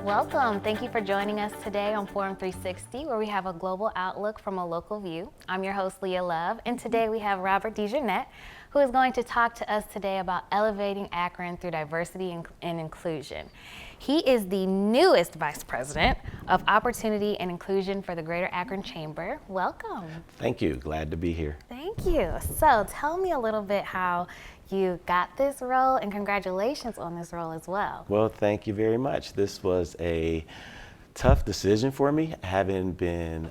Welcome. Thank you for joining us today on Forum 360, where we have a global outlook from a local view. I'm your host, Leia Love, and today we have Robert DeJournett, who is going to talk to us today about elevating Akron through diversity and inclusion. He is the newest Vice President of Opportunity and Inclusion for the Greater Akron Chamber. Welcome. Thank you. Glad to be here. Thank you. So tell me a little bit how you got this role, and congratulations on this role as well. Well, thank you very much. This was a tough decision for me, having been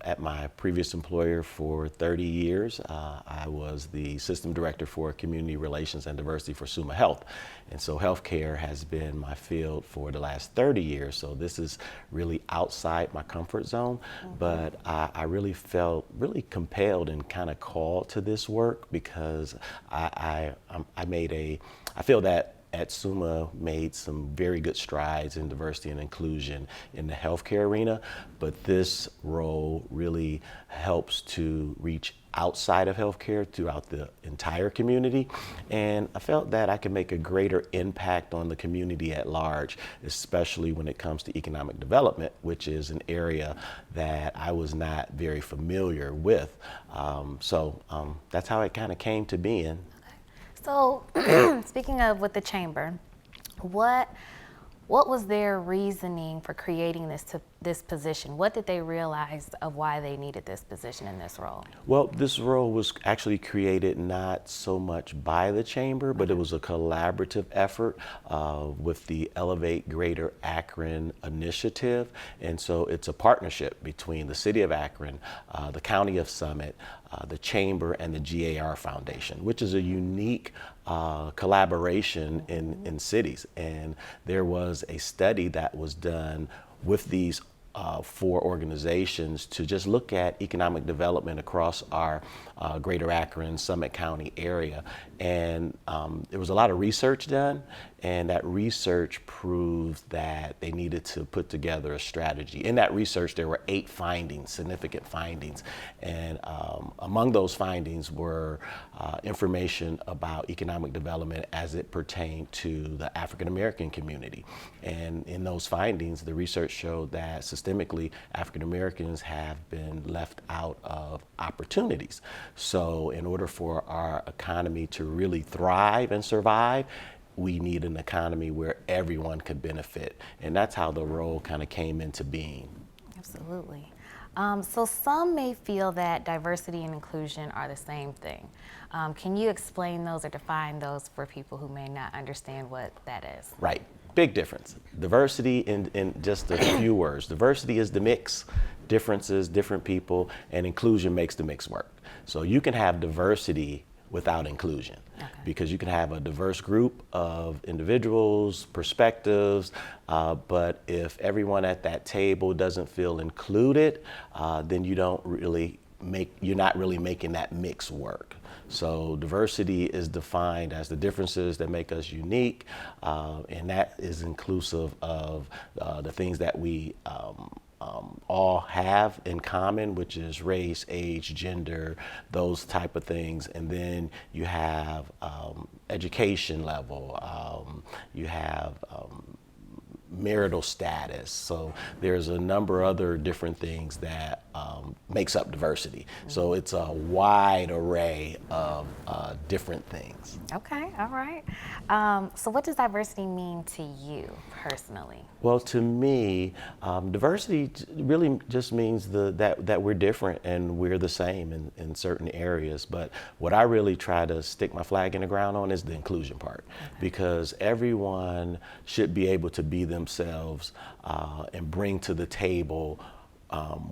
at my previous employer for 30 years. I was the system director for community relations and diversity for Summa Health. And so healthcare has been my field for the last 30 years. So this is really outside my comfort zone. Mm-hmm. But I really felt really compelled and kind of called to this work because I feel that at Summa made some very good strides in diversity and inclusion in the healthcare arena, but this role really helps to reach outside of healthcare throughout the entire community. And I felt that I could make a greater impact on the community at large, especially when it comes to economic development, which is an area that I was not very familiar with. So that's how it kind of came to being. So, speaking of with the chamber, what was their reasoning for creating this position? What did they realize of why they needed this position in this role? Well, this role was actually created not so much by the chamber, but it was a collaborative effort with the Elevate Greater Akron initiative. And so it's a partnership between the city of Akron, the county of Summit, the chamber, and the GAR Foundation, which is a unique collaboration in cities. And there was a study that was done with these four organizations to just look at economic development across our Greater Akron, Summit County area. And there was a lot of research done, and that research proved that they needed to put together a strategy. In that research, there were 8 findings, significant findings. And among those findings were information about economic development as it pertained to the African American community. And in those findings, the research showed that systemically, African Americans have been left out of opportunities. So in order for our economy to really thrive and survive, we need an economy where everyone could benefit. And that's how the role kind of came into being. Absolutely. So some may feel that diversity and inclusion are the same thing. Can you explain those or define those for people who may not understand what that is? Right. Big difference. Diversity in just a few words. Diversity is the mix, differences, different people, and inclusion makes the mix work. So you can have diversity without inclusion. Okay. Because you can have a diverse group of individuals, perspectives, but if everyone at that table doesn't feel included, then you're not really making that mix work. So diversity is defined as the differences that make us unique, and that is inclusive of the things that we all have in common, which is race, age, gender, those type of things. And then you have education level, you have marital status. So there's a number of other different things that makes up diversity. So it's a wide array of different things. Okay, all right. So what does diversity mean to you personally? Well, to me, diversity really just means that we're different and we're the same in certain areas. But what I really try to stick my flag in the ground on is the inclusion part, because everyone should be able to be themselves and bring to the table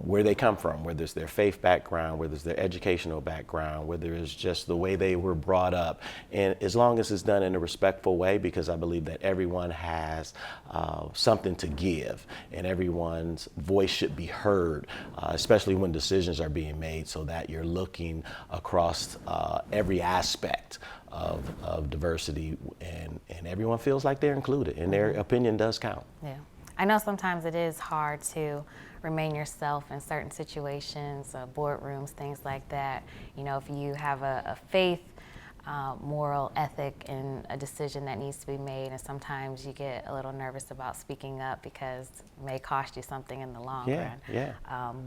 where they come from, whether it's their faith background, whether it's their educational background, whether it's just the way they were brought up. And as long as it's done in a respectful way, because I believe that everyone has something to give and everyone's voice should be heard, especially when decisions are being made, so that you're looking across every aspect of diversity and everyone feels like they're included and their opinion does count. Yeah. I know sometimes it is hard to remain yourself in certain situations, boardrooms, things like that. You know, if you have a faith, moral ethic in a decision that needs to be made, and sometimes you get a little nervous about speaking up because it may cost you something in the long run. Yeah.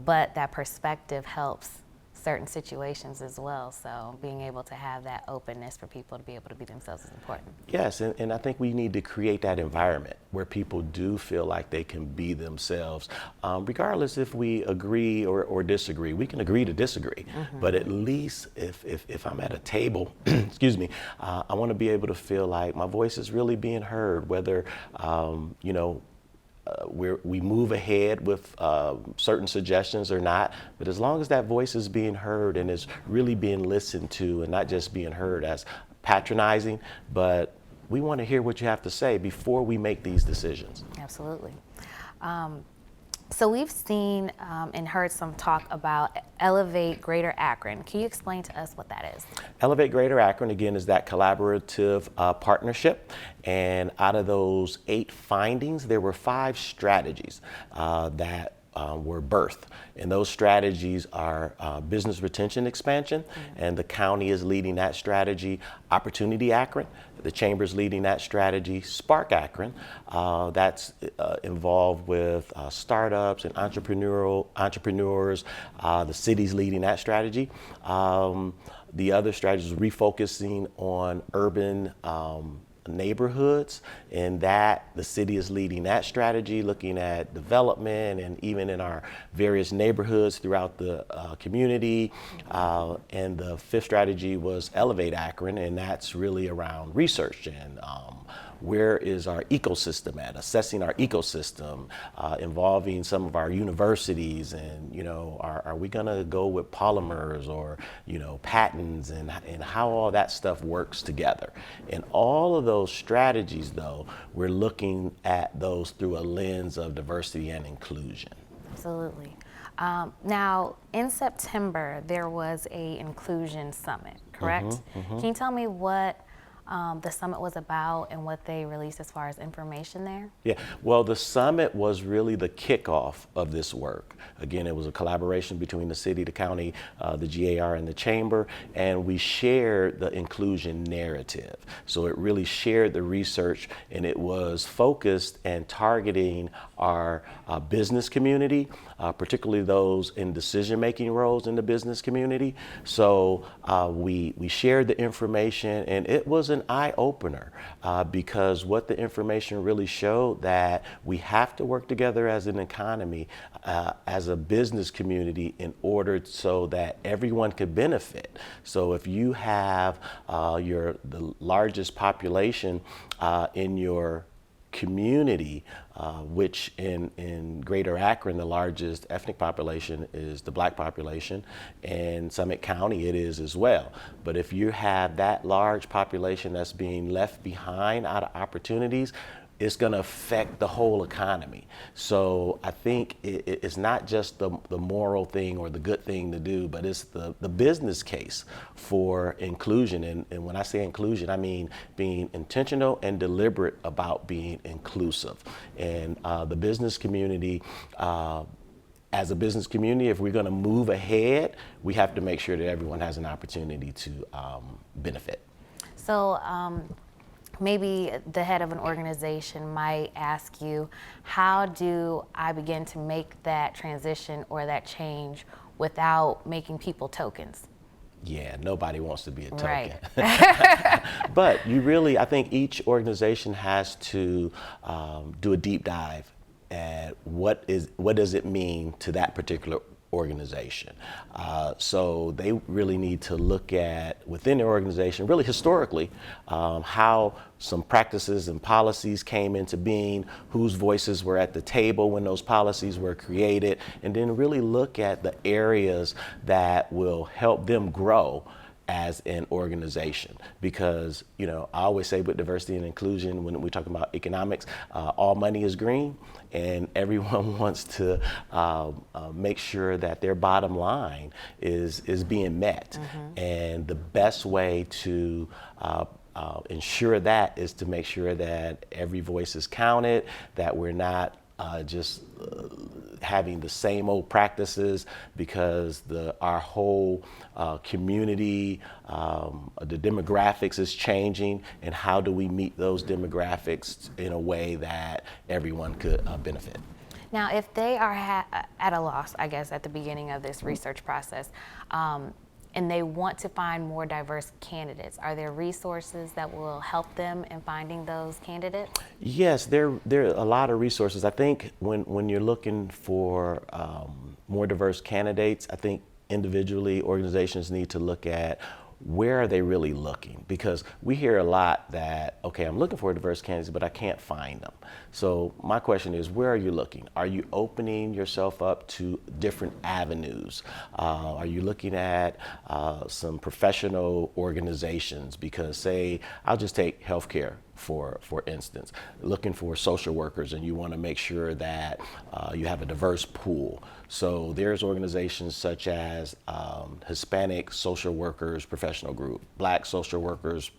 But that perspective helps certain situations as well. So being able to have that openness for people to be able to be themselves is important. Yes, and I think we need to create that environment where people do feel like they can be themselves, regardless if we agree or disagree. We can agree to disagree, but at least if I'm at a table, excuse me, I want to be able to feel like my voice is really being heard, whether, you know, we move ahead with certain suggestions or not, but as long as that voice is being heard and is really being listened to and not just being heard as patronizing, but we want to hear what you have to say before we make these decisions. Absolutely. So we've seen and heard some talk about Elevate Greater Akron. Can you explain to us what that is? Elevate Greater Akron, again, is that collaborative partnership. And out of those 8 findings, there were 5 strategies that were birthed. And those strategies are business retention expansion, and the county is leading that strategy. Opportunity Akron, the chamber is leading that strategy. Spark Akron, that's involved with startups and entrepreneurs. The city's leading that strategy. The other strategy is refocusing on urban neighborhoods, and that the city is leading that strategy, looking at development and even in our various neighborhoods throughout the community. And the 5th strategy was Elevate Akron, and that's really around research and where is our ecosystem at, assessing our ecosystem, involving some of our universities, and, you know, are we gonna go with polymers or, you know, patents, and how all that stuff works together. And all of those strategies, though, we're looking at those through a lens of diversity and inclusion. Absolutely. Now, in September, there was a inclusion summit, correct? Can you tell me what the summit was about and what they released as far as information there? Yeah, well, the summit was really the kickoff of this work. Again, it was a collaboration between the city, the county, the GAR, and the chamber, and we shared the inclusion narrative. So it really shared the research, and it was focused and targeting our business community, particularly those in decision-making roles in the business community. So we shared the information, and it was an eye-opener because what the information really showed, that we have to work together as an economy, as a business community, in order so that everyone could benefit. So if you have the largest population in your community, which in Greater Akron, the largest ethnic population is the Black population, and Summit County it is as well. But if you have that large population that's being left behind out of opportunities, it's going to affect the whole economy. So I think it's not just the moral thing or the good thing to do, but it's the business case for inclusion. And when I say inclusion, I mean being intentional and deliberate about being inclusive. And the business community, as a business community, if we're going to move ahead, we have to make sure that everyone has an opportunity to benefit. So maybe the head of an organization might ask you, how do I begin to make that transition or that change without making people tokens? Yeah, nobody wants to be a token. Right. But you really, I think each organization has to do a deep dive at what does it mean to that particular organization. So they really need to look at within their organization, really historically, how some practices and policies came into being, whose voices were at the table when those policies were created, and then really look at the areas that will help them grow as an organization. Because, you know, I always say with diversity and inclusion, when we talk about economics, all money is green, and everyone wants to make sure that their bottom line is being met. And the best way to ensure that is to make sure that every voice is counted, that we're not just having the same old practices, because our whole community, the demographics is changing, and how do we meet those demographics in a way that everyone could benefit? Now, if they are at a loss, I guess, at the beginning of this research process, and they want to find more diverse candidates, are there resources that will help them in finding those candidates? Yes, there are a lot of resources. I think when you're looking for more diverse candidates, I think individually organizations need to look at where are they really looking, because we hear a lot that, okay, I'm looking for diverse candidates, but I can't find them. So my question is, where are you looking? Are you opening yourself up to different avenues? Are you looking at some professional organizations? Because say, I'll just take healthcare for instance, looking for social workers, and you want to make sure that you have a diverse pool. So there's organizations such as Hispanic Social Workers Professional Group, Black Social Workers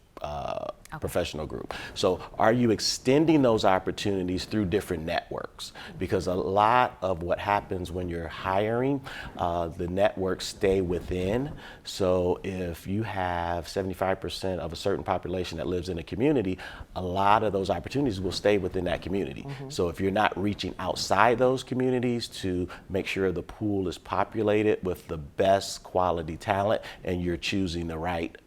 Professional Group. So are you extending those opportunities through different networks? Because a lot of what happens when you're hiring, the networks stay within. So if you have 75% of a certain population that lives in a community, a lot of those opportunities will stay within that community. Mm-hmm. So if you're not reaching outside those communities to make sure the pool is populated with the best quality talent, and you're choosing the right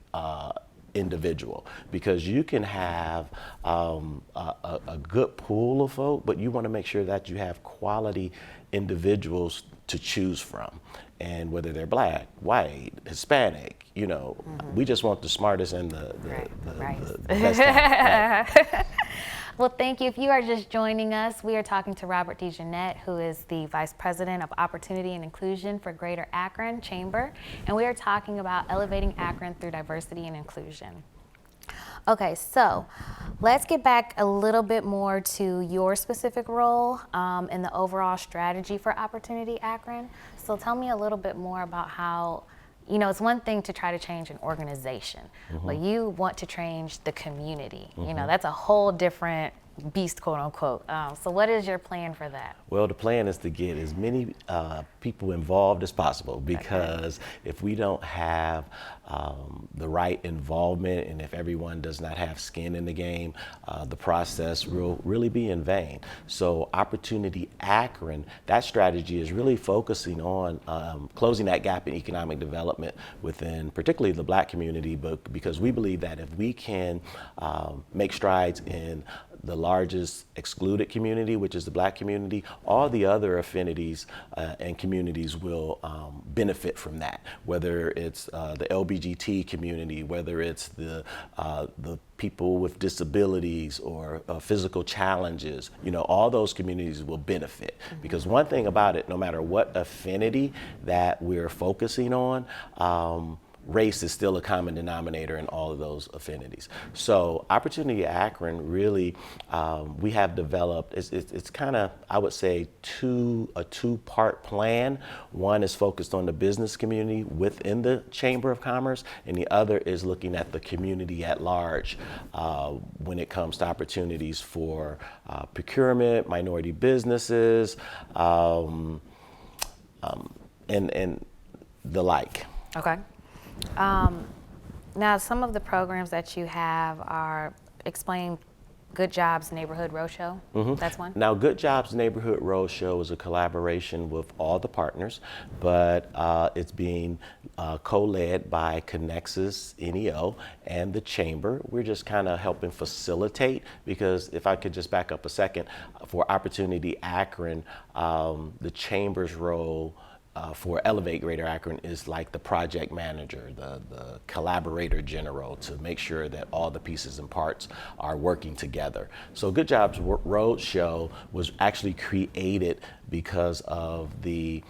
individual, because you can have a good pool of folk, but you want to make sure that you have quality individuals to choose from, and whether they're Black, white, Hispanic, mm-hmm. we just want the smartest and the best talent. Right? Well, thank you. If you are just joining us, we are talking to Robert DeJournett, who is the Vice President of Opportunity and Inclusion for Greater Akron Chamber, and we are talking about elevating Akron through diversity and inclusion. Okay, so let's get back a little bit more to your specific role in the overall strategy for Opportunity Akron. So tell me a little bit more about how, it's one thing to try to change an organization, mm-hmm. but you want to change the community. Mm-hmm. That's a whole different beast, quote unquote. So what is your plan for that? Well, the plan is to get as many people involved as possible, because if we don't have the right involvement, and if everyone does not have skin in the game, the process will really be in vain. So Opportunity Akron, that strategy is really focusing on closing that gap in economic development within particularly the Black community, but because we believe that if we can make strides in the largest excluded community, which is the Black community, all the other affinities and communities will benefit from that, whether it's the LBGT community, whether it's the people with disabilities or physical challenges, all those communities will benefit. Mm-hmm. Because one thing about it, no matter what affinity that we're focusing on, race is still a common denominator in all of those affinities. So Opportunity Akron really, we have developed, it's kind of, I would say, a two-part plan. One is focused on the business community within the Chamber of Commerce, and the other is looking at the community at large when it comes to opportunities for procurement, minority businesses, and the like. Okay. Now, some of the programs that you have are Explain Good Jobs Neighborhood Roadshow. Mm-hmm. That's one. Now, Good Jobs Neighborhood Roadshow is a collaboration with all the partners, but it's being co-led by Connexus NEO and the Chamber. We're just kind of helping facilitate, because if I could just back up a second, for Opportunity Akron, the Chamber's role for Elevate Greater Akron is like the project manager, the collaborator general, to make sure that all the pieces and parts are working together. So Good Jobs Roadshow was actually created because of the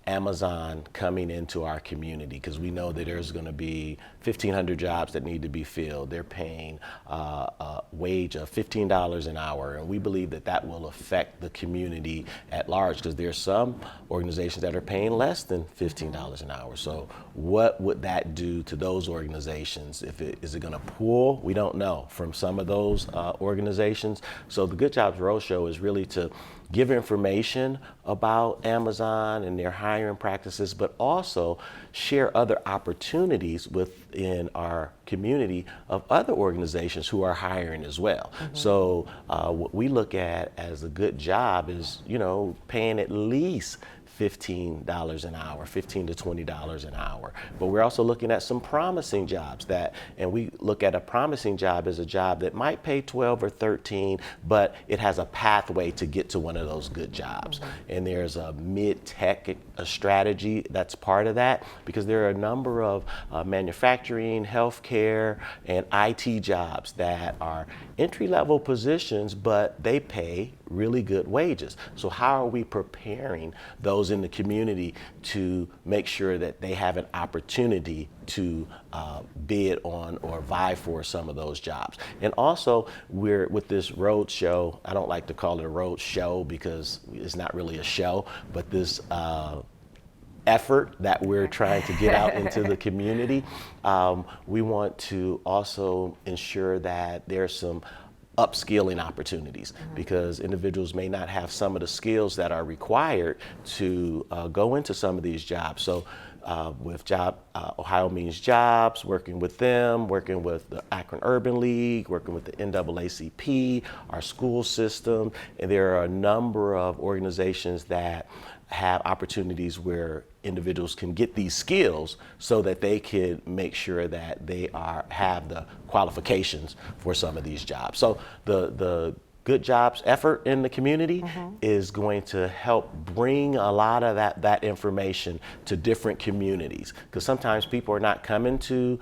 Amazon coming into our community, because we know that there's going to be 1,500 jobs that need to be filled. They're paying a wage of $15 an hour, and we believe that that will affect the community at large, because there's some organizations that are paying less than $15 an hour. So what would that do to those organizations? Is it going to pull? We don't know from some of those organizations. So the Good Jobs Roadshow is really to give information about Amazon and their hiring practices, but also share other opportunities within our community of other organizations who are hiring as well. So what we look at as a good job is, paying at least $15 an hour, $15 to $20 an hour. But we're also looking at some promising jobs and we look at a promising job as a job that might pay 12 or 13, but it has a pathway to get to one of those good jobs. And there's a mid-tech strategy that's part of that, because there are a number of manufacturing, healthcare, and IT jobs that are entry-level positions, but they pay really good wages. So how are we preparing those in the community to make sure that they have an opportunity to bid on or vie for some of those jobs? And also, we're with this road show. I don't like to call it a road show because it's not really a show, but this effort that we're trying to get out into the community, we want to also ensure that there's some upskilling opportunities, because individuals may not have some of the skills that are required to go into some of these jobs. So with Ohio Means Jobs, working with them, working with the Akron Urban League, working with the NAACP, our school system, and there are a number of organizations that have opportunities where individuals can get these skills so that they can make sure that they have the qualifications for some of these jobs. So the Good Jobs effort in the community is going to help bring a lot of that information to different communities, because sometimes people are not coming to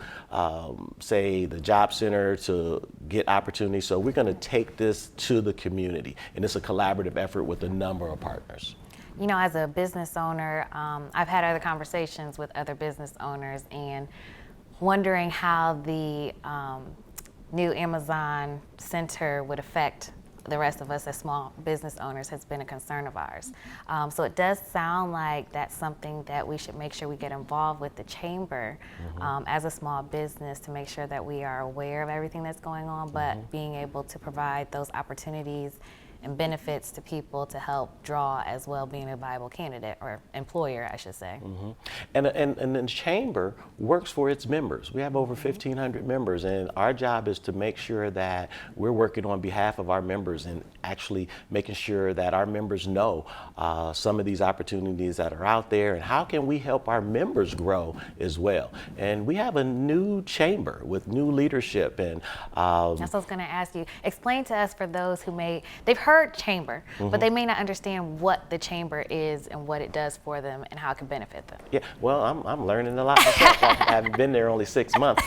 say the job center to get opportunities. So we're going to take this to the community, and it's a collaborative effort with a number of partners. As a business owner, I've had other conversations with other business owners and wondering how the new Amazon Center would affect the rest of us as small business owners has been a concern of ours. So it does sound like that's something that we should make sure we get involved with the chamber as a small business, to make sure that we are aware of everything that's going on, but being able to provide those opportunities and benefits to people to help draw as well, being a viable candidate or employer, I should say. And the chamber works for its members. We have over 1,500 members, and our job is to make sure that we're working on behalf of our members and actually making sure that our members know some of these opportunities that are out there and how can we help our members grow as well. And we have a new chamber with new leadership. And that's what I was going to ask you. Explain to us, for those who they've heard chamber, but they may not understand what the chamber is and what it does for them and how it can benefit them. Yeah, well, I'm learning a lot myself. I haven't been there only 6 months.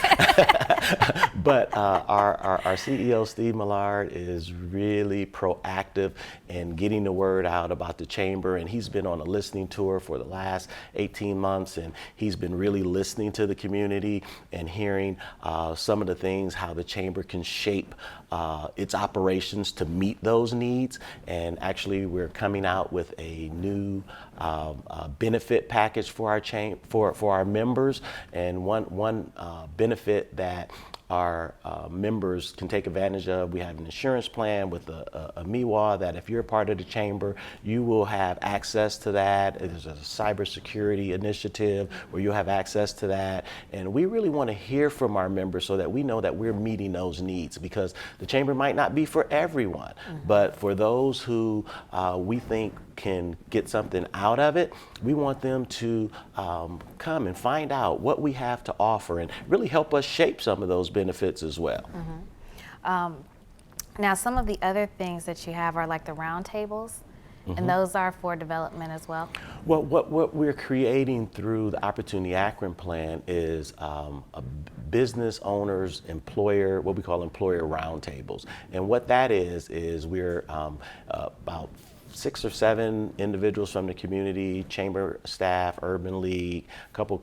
But our CEO, Steve Millard, is really proactive in getting the word out about the chamber, and he's been on a listening tour for the last 18 months, and he's been really listening to the community and hearing some of the things, how the chamber can shape its operations to meet those needs. And actually, we're coming out with a new benefit package for our members, and one benefit that our members can take advantage of. We have an insurance plan with a MIWA that if you're a part of the chamber, you will have access to that. There's a cybersecurity initiative where you'll have access to that. And we really want to hear from our members so that we know that we're meeting those needs, because the chamber might not be for everyone, but for those who we think can get something out of it, we want them to come and find out what we have to offer and really help us shape some of those benefits as well. Now, some of the other things that you have are like the roundtables, and those are for development as well? Well, what we're creating through the Opportunity Akron Plan is a business owners, employer, what we call employer roundtables. And what that is we're about 6 or 7 individuals from the community, chamber staff, urban league, a couple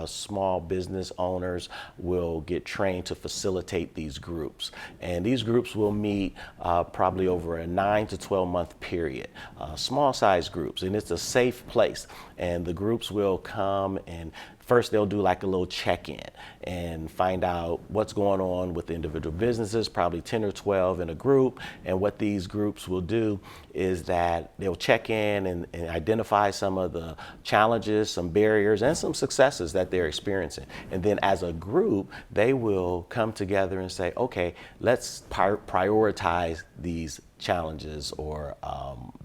small business owners will get trained to facilitate these groups. And these groups will meet probably over a 9 to 12 month period, small size groups, and it's a safe place. And the groups will come and first they'll do like a little check-in and find out what's going on with the individual businesses, probably 10 or 12 in a group. And what these groups will do is that they'll check in and identify some of the challenges, some barriers, and some successes that they're experiencing. And then as a group, they will come together and say, okay, let's prioritize these challenges or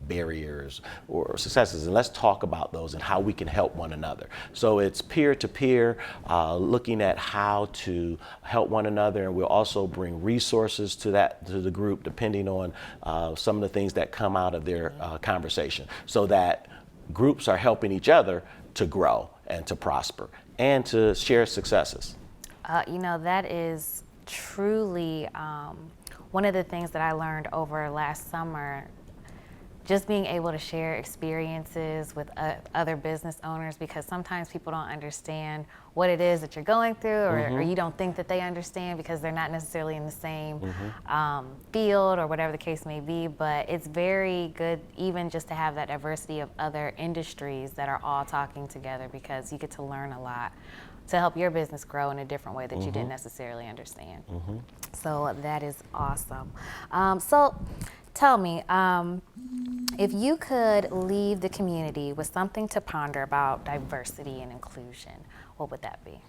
barriers or successes, and let's talk about those and how we can help one another. So it's peer-to-peer, looking at how to help one another, and we'll also bring resources to the group depending on some of the things that come out of their conversation, so that groups are helping each other to grow and to prosper and to share successes. That is truly one of the things that I learned over last summer, just being able to share experiences with other business owners, because sometimes people don't understand what it is that you're going through, or you don't think that they understand because they're not necessarily in the same field or whatever the case may be. But it's very good even just to have that diversity of other industries that are all talking together, because you get to learn a lot to help your business grow in a different way that you didn't necessarily understand. So that is awesome. So tell me, if you could leave the community with something to ponder about diversity and inclusion, what would that be?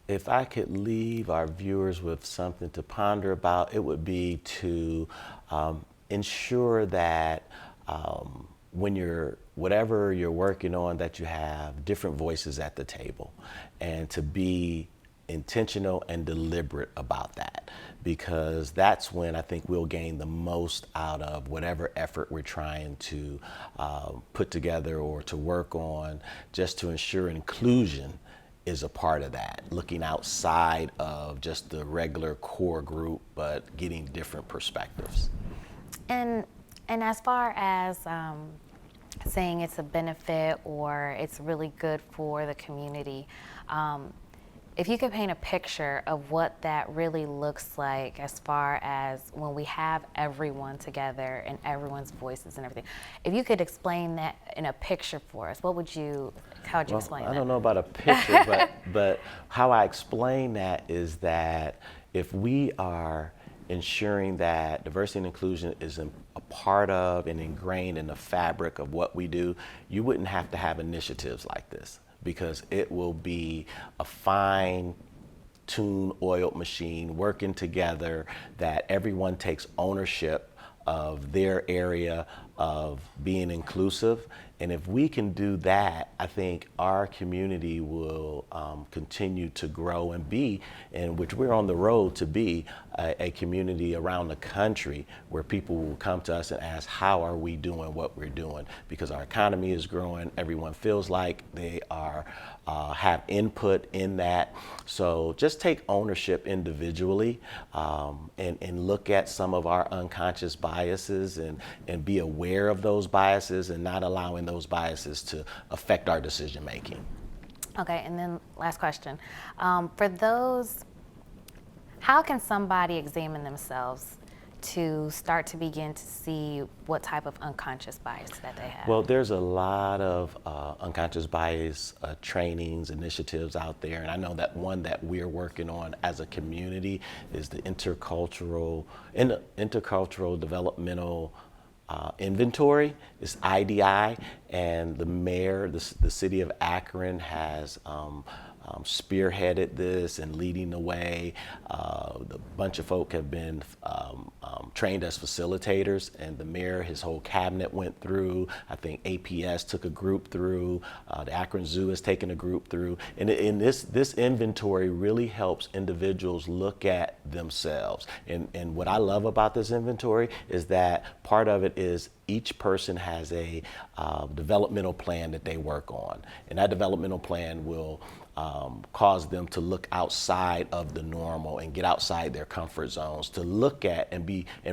If I could leave our viewers with something to ponder about, it would be to ensure that whatever you're working on, that you have different voices at the table, and to be intentional and deliberate about that, because that's when I think we'll gain the most out of whatever effort we're trying to put together or to work on, just to ensure inclusion is a part of that, looking outside of just the regular core group, but getting different perspectives. And as far as saying it's a benefit or it's really good for the community, if you could paint a picture of what that really looks like, as far as when we have everyone together and everyone's voices and everything, if you could explain that in a picture for us, how would you explain that? I don't know about a picture, but how I explain that is that if we are ensuring that diversity and inclusion is a part of and ingrained in the fabric of what we do, you wouldn't have to have initiatives like this, because it will be a fine-tuned, oiled machine working together, that everyone takes ownership of their area of being inclusive. And if we can do that, I think our community will continue to grow and be, and which we're on the road to be, a community around the country where people will come to us and ask, how are we doing what we're doing? Because our economy is growing. Everyone feels like they are have input in that. So just take ownership individually, and look at some of our unconscious biases and be aware of those biases, and not allowing those biases to affect our decision making. Okay, and then last question. For those, how can somebody examine themselves to start to begin to see what type of unconscious bias that they have? Well, there's a lot of unconscious bias trainings, initiatives out there, and I know that one that we're working on as a community is the intercultural developmental inventory. It's IDI, and the mayor, the city of Akron, has spearheaded this and leading the way. The bunch of folk have been trained as facilitators, and the mayor, his whole cabinet went through. I think APS took a group through. The Akron Zoo has taken a group through. And this inventory really helps individuals look at themselves. And what I love about this inventory is that part of it is each person has a developmental plan that they work on, and that developmental plan will cause them to look outside of the normal and get outside their comfort zones, to look at and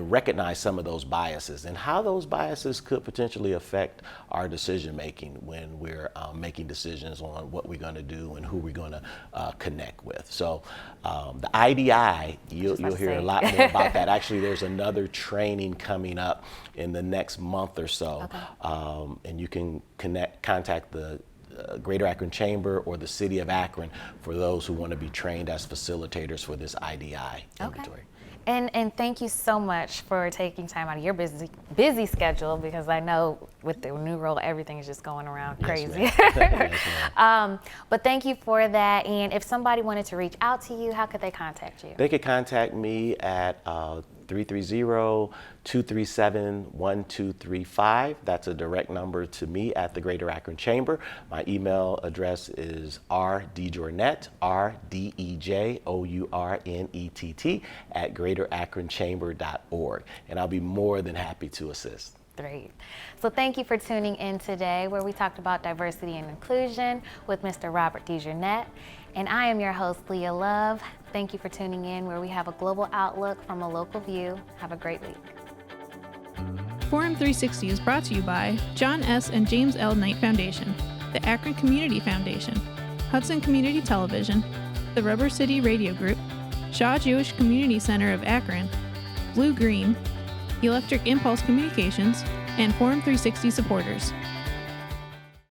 recognize some of those biases and how those biases could potentially affect our decision making when we're making decisions on what we're going to do and who we're going to connect with. So the IDI, you'll hear a lot more about that. Actually, there's another training coming up in the next month or so, and you can contact the Greater Akron Chamber or the City of Akron for those who want to be trained as facilitators for this IDI inventory. And thank you so much for taking time out of your busy schedule, because I know with the new role, everything is just going around crazy. Yes, ma'am. But thank you for that. And if somebody wanted to reach out to you, how could they contact you? They could contact me at 330-237-1235. That's a direct number to me at the Greater Akron Chamber. My email address is rdjournett, RDEJOURNETT at greaterakronchamber.org. And I'll be more than happy to assist. Great. So thank you for tuning in today, where we talked about diversity and inclusion with Mr. Robert DeJournett. And I am your host, Leia Love. Thank you for tuning in, where we have a global outlook from a local view. Have a great week. Forum 360 is brought to you by John S. and James L. Knight Foundation, the Akron Community Foundation, Hudson Community Television, the Rubber City Radio Group, Shaw Jewish Community Center of Akron, Blue Green, Electric Impulse Communications, and Forum 360 supporters.